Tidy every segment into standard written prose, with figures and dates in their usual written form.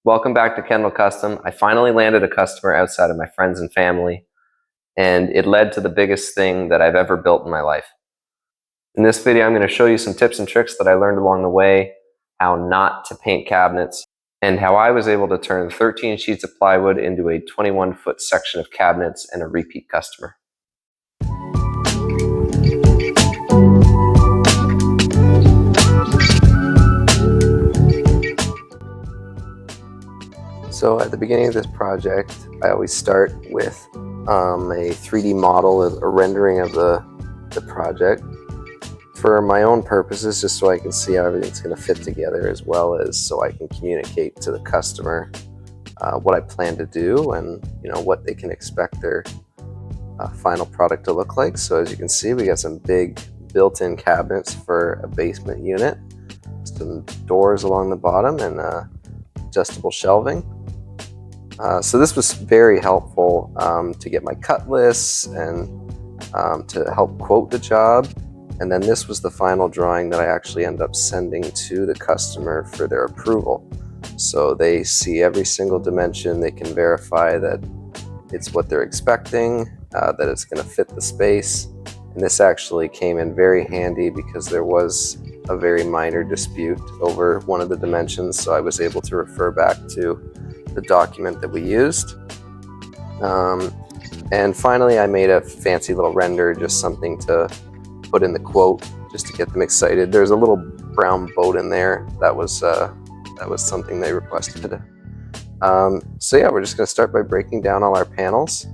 Welcome back to Kendall Custom. I finally landed a customer outside of my friends and family, and it led to the biggest thing that I've ever built in my life. In this video, I'm going to show you some tips and tricks that I learned along the way, how not to paint cabinets, and how I was able to turn 13 sheets of plywood into a 21-foot section of cabinets and a repeat customer. So at the beginning of this project, I always start with a 3D model, a rendering of the project for my own purposes, just so I can see how everything's going to fit together, as well as so I can communicate to the customer what I plan to do and what they can expect their final product to look like. So as you can see, we got some big built-in cabinets for a basement unit, some doors along the bottom, and adjustable shelving. So this was very helpful to get my cut lists and to help quote the job. And then this was the final drawing that I actually end up sending to the customer for their approval. So they see every single dimension, they can verify that it's what they're expecting, that it's going to fit the space. And this actually came in very handy because there was a very minor dispute over one of the dimensions, so I was able to refer back to the document that we used. And finally, I made a fancy little render, just something to put in the quote, just to get them excited. There's a little brown boat in there. That was something they requested. So yeah, we're just going to start by breaking down all our panels.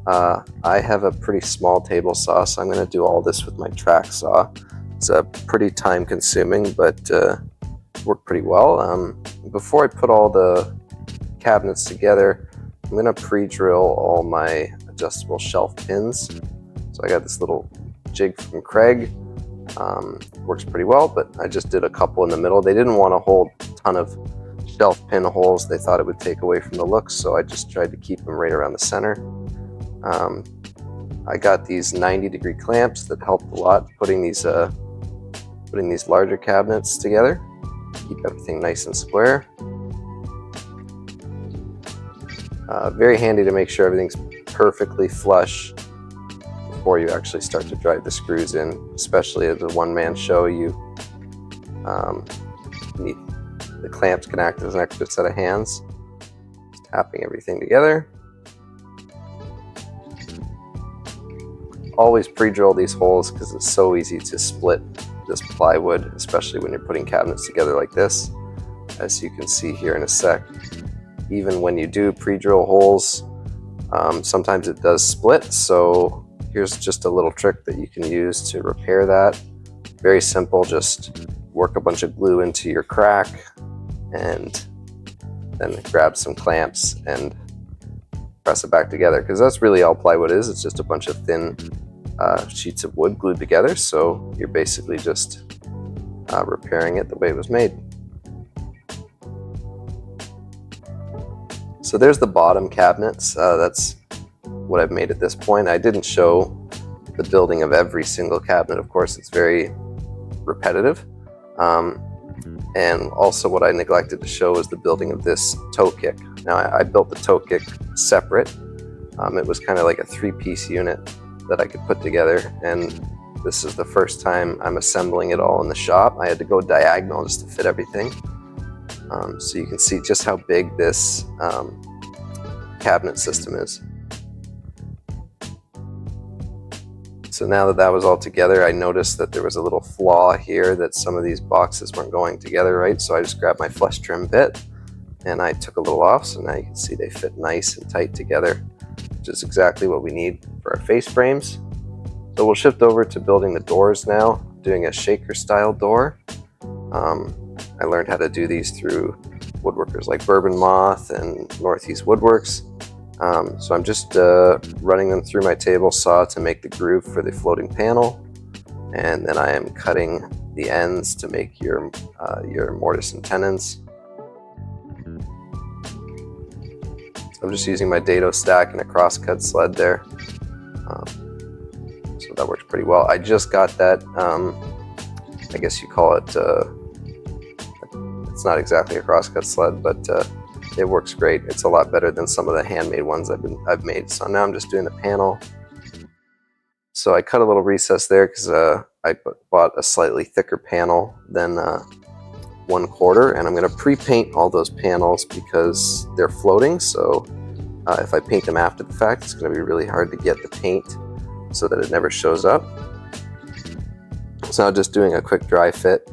I have a pretty small table saw, so I'm going to do all this with my track saw. It's pretty time consuming, but worked pretty well. Before I put all the cabinets together, I'm going to pre-drill all my adjustable shelf pins. So I got this little jig from Craig. Works pretty well, but I just did a couple in the middle. They didn't want to hold a ton of shelf pin holes. They thought it would take away from the look, so I just tried to keep them right around the center. I got these 90-degree clamps that helped a lot putting these larger cabinets together. Keep everything nice and square. Very handy to make sure everything's perfectly flush before you actually start to drive the screws in, especially as a one-man show. The clamps can act as an extra set of hands. Just tapping everything together. Always pre-drill these holes because it's so easy to split this plywood, especially when you're putting cabinets together like this. As you can see here in a sec, even when you do pre-drill holes, sometimes it does split. So here's just a little trick that you can use to repair that. Very simple, just work a bunch of glue into your crack and then grab some clamps and press it back together, because that's really all plywood is. It's just a bunch of thin sheets of wood glued together. So you're basically just repairing it the way it was made. So there's the bottom cabinets. That's what I've made at this point. I didn't show the building of every single cabinet. Of course, it's very repetitive. And also what I neglected to show is the building of this toe kick. Now I built the toe kick separate. It was kind of like a 3-piece unit that I could put together, and this is the first time I'm assembling it all in the shop. I had to go diagonal just to fit everything. So you can see just how big this cabinet system is. So now that that was all together, I noticed that there was a little flaw here, that some of these boxes weren't going together right. So I just grabbed my flush trim bit and I took a little off. So now you can see they fit nice and tight together, which is exactly what we need for our face frames. So we'll shift over to building the doors now, doing a shaker style door. I learned how to do these through woodworkers like Bourbon Moth and Northeast Woodworks. So I'm just running them through my table saw to make the groove for the floating panel, and then I am cutting the ends to make your mortise and tenons. So I'm just using my dado stack and a crosscut sled there. So that works pretty well. I just got that, I guess you call it, it's not exactly a crosscut sled, but it works great. It's a lot better than some of the handmade ones I've made. So now I'm just doing the panel. So I cut a little recess there because I bought a slightly thicker panel than 1/4, and I'm going to pre-paint all those panels because they're floating. So if I paint them after the fact, it's going to be really hard to get the paint so that it never shows up. So I'm just doing a quick dry fit.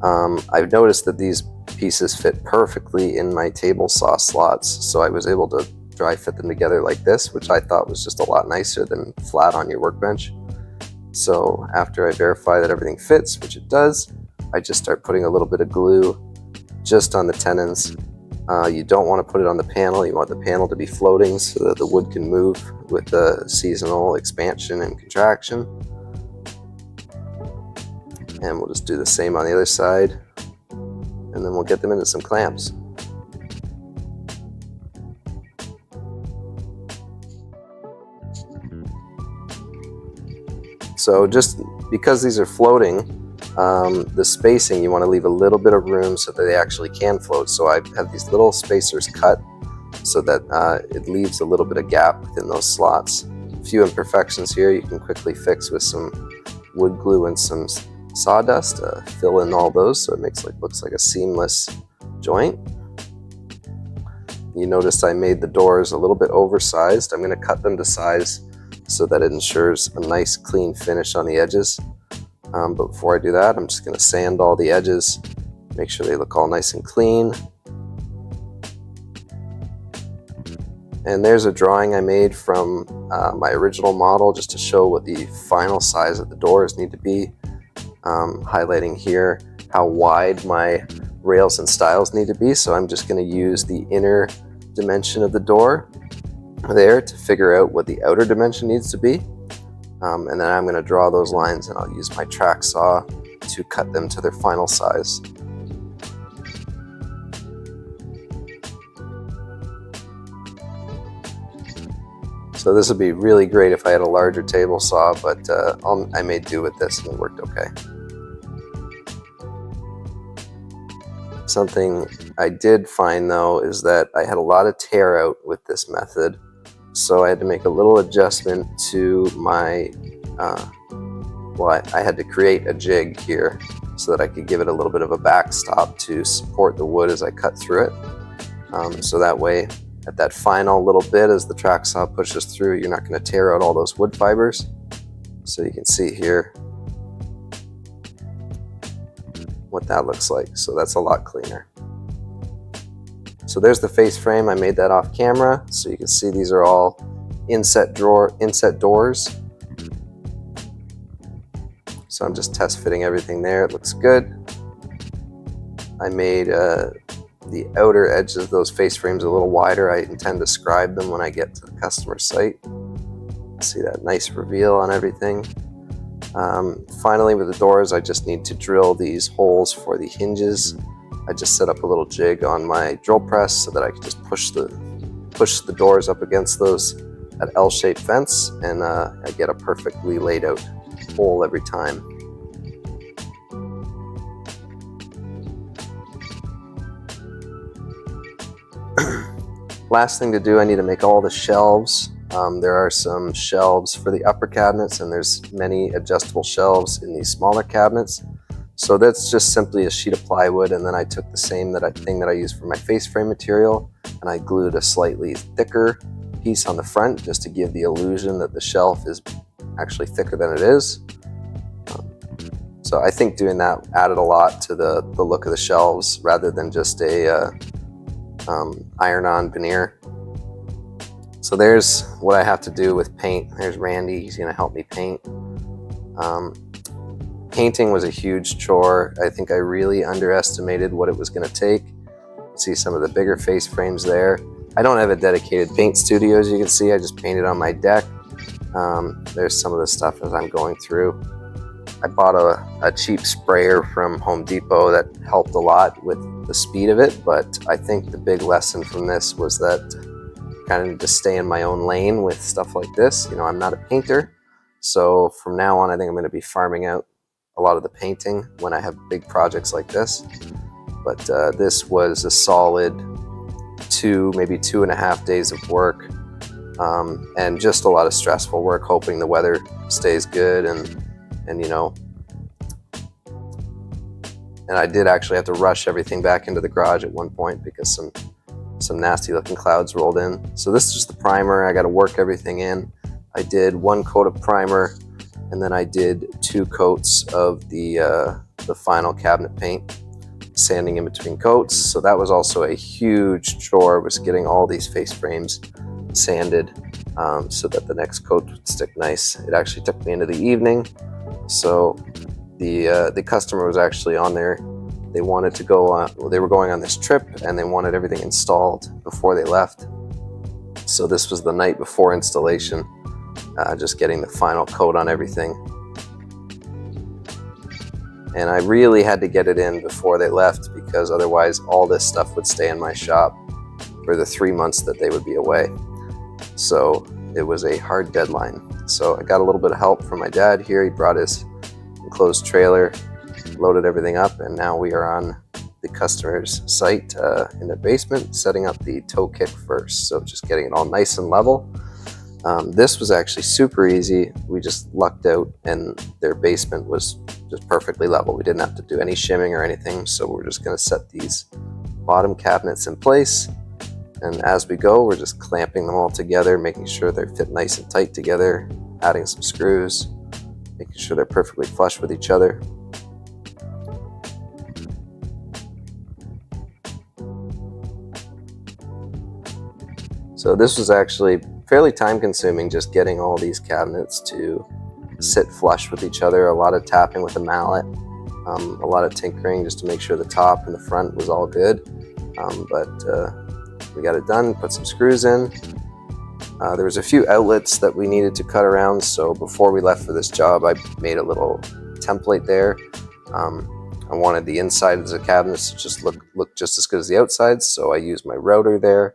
I've noticed that these pieces fit perfectly in my table saw slots, so I was able to dry fit them together like this, which I thought was just a lot nicer than flat on your workbench. So after I verify that everything fits, which it does, I just start putting a little bit of glue just on the tenons. You don't want to put it on the panel. You want the panel to be floating so that the wood can move with the seasonal expansion and contraction. And we'll just do the same on the other side, and then we'll get them into some clamps. So just because these are floating, the spacing, you want to leave a little bit of room so that they actually can float. So I have these little spacers cut so that it leaves a little bit of gap within those slots. A few imperfections here you can quickly fix with some wood glue and some sawdust to fill in all those so it looks like a seamless joint. You notice I made the doors a little bit oversized. I'm going to cut them to size so that it ensures a nice clean finish on the edges. But before I do that, I'm just going to sand all the edges, make sure they look all nice and clean. And there's a drawing I made from my original model just to show what the final size of the doors need to be. Highlighting here how wide my rails and stiles need to be. So I'm just going to use the inner dimension of the door there to figure out what the outer dimension needs to be. And then I'm going to draw those lines, and I'll use my track saw to cut them to their final size. So this would be really great if I had a larger table saw, but I made do with this and it worked okay. Something I did find though is that I had a lot of tear out with this method, so I had to make a little adjustment to my, I had to create a jig here so that I could give it a little bit of a backstop to support the wood as I cut through it. So that way, at that final little bit as the track saw pushes through, you're not going to tear out all those wood fibers. So you can see here what that looks like. So that's a lot cleaner. So there's the face frame. I made that off camera, so you can see these are all inset doors. So I'm just test fitting everything there. It looks good. I made the outer edges of those face frames a little wider. I intend to scribe them when I get to the customer site. See that nice reveal on everything. Finally, with the doors, I just need to drill these holes for the hinges. I just set up a little jig on my drill press so that I can just push the doors up against that L-shaped fence, and I get a perfectly laid out hole every time. Last thing to do, I need to make all the shelves. There are some shelves for the upper cabinets, and there's many adjustable shelves in these smaller cabinets. So that's just simply a sheet of plywood, and then I took the same thing that I used for my face frame material, and I glued a slightly thicker piece on the front just to give the illusion that the shelf is actually thicker than it is. So I think doing that added a lot to the look of the shelves rather than just a iron-on veneer. So there's what I have to do with paint. There's Randy, he's gonna help me paint. Painting was a huge chore. I think I really underestimated what it was gonna take. See some of the bigger face frames there. I don't have a dedicated paint studio, as you can see. I just painted on my deck. There's some of the stuff as I'm going through. I bought a cheap sprayer from Home Depot that helped a lot with the speed of it, but I think the big lesson from this was that I kind of need to stay in my own lane with stuff like this. You know, I'm not a painter, so from now on I think I'm going to be farming out a lot of the painting when I have big projects like this. But this was a solid maybe 2.5 days of work, and just a lot of stressful work, hoping the weather stays good, and you know, and I did actually have to rush everything back into the garage at one point because some nasty looking clouds rolled in. So this is just the primer. I got to work everything in. I did 1 coat of primer, and then I did 2 coats of the final cabinet paint, sanding in between coats. So that was also a huge chore, was getting all these face frames sanded so that the next coat would stick nice. It actually took me into the evening. So the customer was actually on there. They wanted to go on, they were going on this trip, and they wanted everything installed before they left. So this was the night before installation, just getting the final coat on everything. And I really had to get it in before they left, because otherwise all this stuff would stay in my shop for the 3 months that they would be away. So it was a hard deadline. So I got a little bit of help from my dad here. He brought his enclosed trailer, loaded everything up, and now we are on the customer's site in their basement, setting up the toe kick first. So just getting it all nice and level. This was actually super easy. We just lucked out, and their basement was just perfectly level. We didn't have to do any shimming or anything. So we're just going to set these bottom cabinets in place. And as we go, we're just clamping them all together, making sure they fit nice and tight together, adding some screws, making sure they're perfectly flush with each other. So this was actually fairly time consuming, just getting all these cabinets to sit flush with each other. A lot of tapping with a mallet, a lot of tinkering just to make sure the top and the front was all good. But we got it done, put some screws in. There was a few outlets that we needed to cut around, so before we left for this job, I made a little template there. I wanted the inside of the cabinets to just look just as good as the outsides, so I used my router there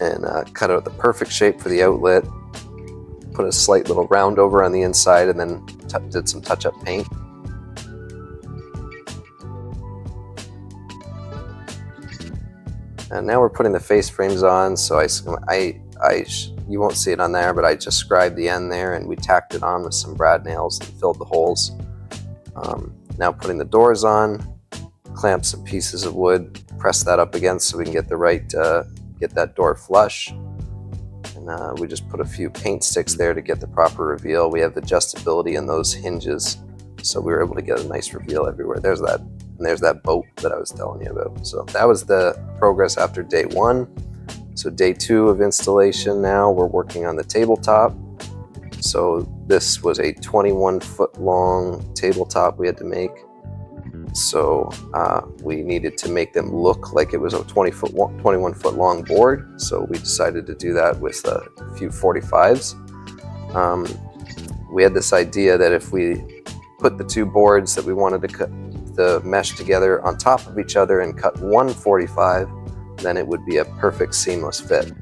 and cut out the perfect shape for the outlet, put a slight little round over on the inside, and then did some touch-up paint. And now we're putting the face frames on, so you won't see it on there, but I just scribed the end there, and we tacked it on with some brad nails and filled the holes. Now putting the doors on, clamp some pieces of wood, press that up against so we can get the right, get that door flush. And we just put a few paint sticks there to get the proper reveal. We have adjustability in those hinges, so we were able to get a nice reveal everywhere. There's that, and there's that boat that I was telling you about. So that was the progress after day 1. So day 2 of installation, now we're working on the tabletop. So this was a 21-foot long tabletop we had to make. So we needed to make them look like it was a 21-foot long board. So we decided to do that with a few 45s. We had this idea that if we put the 2 boards that we wanted to cut the mesh together on top of each other and cut 1 45, then it would be a perfect seamless fit.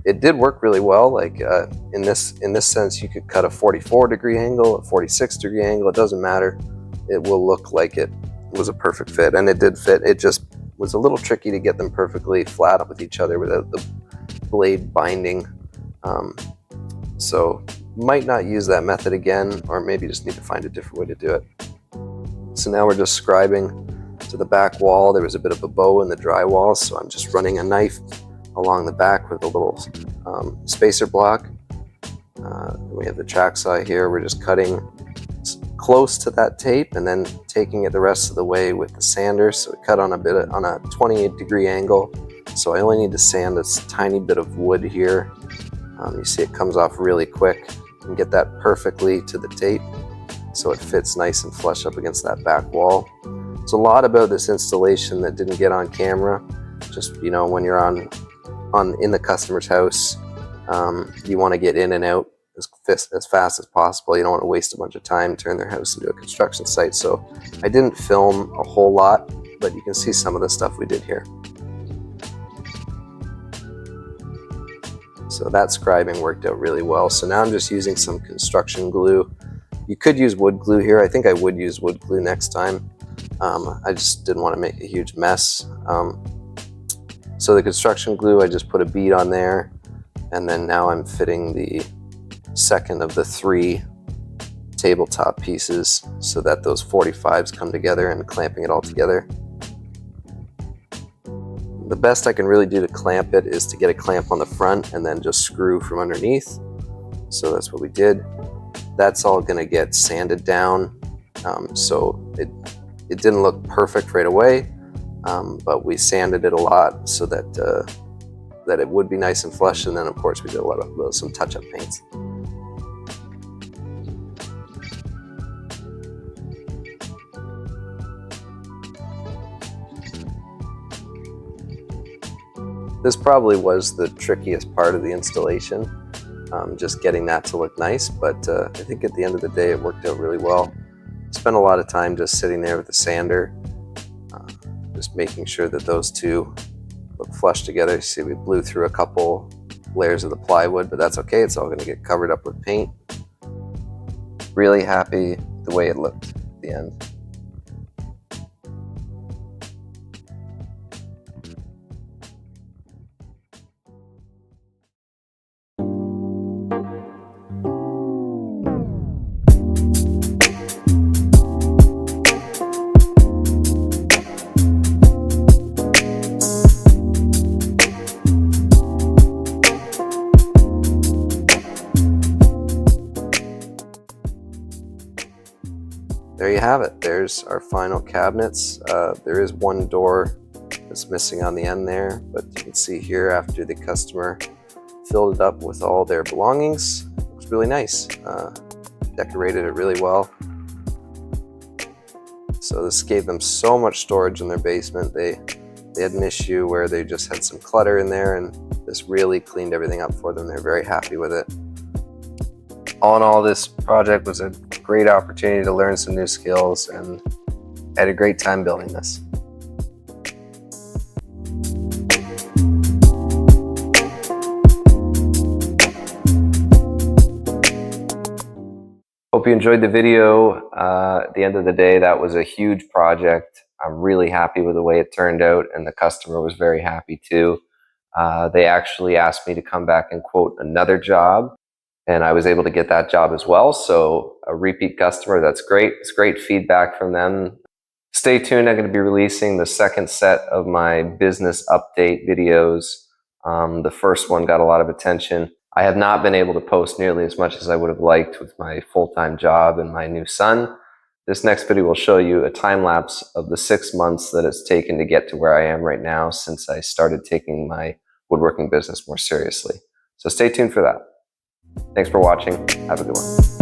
It did work really well. Like in this sense, you could cut a 44-degree angle, a 46-degree angle. It doesn't matter. It will look like it was a perfect fit, and it did fit. It just was a little tricky to get them perfectly flat up with each other without the blade binding. So might not use that method again, or maybe just need to find a different way to do it. So now we're just scribing to the back wall. There was a bit of a bow in the drywall, so I'm just running a knife along the back with a little spacer block. We have the track saw here. We're just cutting close to that tape and then taking it the rest of the way with the sander. So we cut on a 28-degree angle. So I only need to sand this tiny bit of wood here. You see it comes off really quick, and get that perfectly to the tape so it fits nice and flush up against that back wall. There's a lot about this installation that didn't get on camera. Just, you know, when you're in the customer's house, you want to get in and out as fast as possible. You don't want to waste a bunch of time, turn their house into a construction site. So I didn't film a whole lot, but you can see some of the stuff we did here. So that scribing worked out really well. So now I'm just using some construction glue. You could use wood glue here. I think I would use wood glue next time. I just didn't want to make a huge mess. So the construction glue, I just put a bead on there, and then now I'm fitting the second of the 3 tabletop pieces so that those 45s come together, and clamping it all together. The best I can really do to clamp it is to get a clamp on the front and then just screw from underneath. So that's what we did. That's all going to get sanded down, so it didn't look perfect right away, but we sanded it a lot so that that it would be nice and flush. And then of course we did some touch-up paints. This probably was the trickiest part of the installation, just getting that to look nice, but I think at the end of the day it worked out really well. Spent a lot of time just sitting there with the sander, just making sure that those two look flush together. You see we blew through a couple layers of the plywood, but that's okay, it's all going to get covered up with paint. Really happy the way it looked at the end. There you have it. There's our final cabinets. There is one door that's missing on the end there, but you can see here after the customer filled it up with all their belongings, it looks really nice. Decorated it really well. So this gave them so much storage in their basement. They had an issue where they just had some clutter in there, and this really cleaned everything up for them. They're very happy with it. All in all, this project was a great opportunity to learn some new skills, and I had a great time building this. Hope you enjoyed the video. At the end of the day, that was a huge project. I'm really happy with the way it turned out, and the customer was very happy too. They actually asked me to come back and quote another job, and I was able to get that job as well. So a repeat customer, that's great. It's great feedback from them. Stay tuned, I'm going to be releasing the second set of my business update videos. The first one got a lot of attention. I have not been able to post nearly as much as I would have liked with my full-time job and my new son. This next video will show you a time lapse of the 6 months that it's taken to get to where I am right now since I started taking my woodworking business more seriously. So stay tuned for that. Thanks for watching. Have a good one.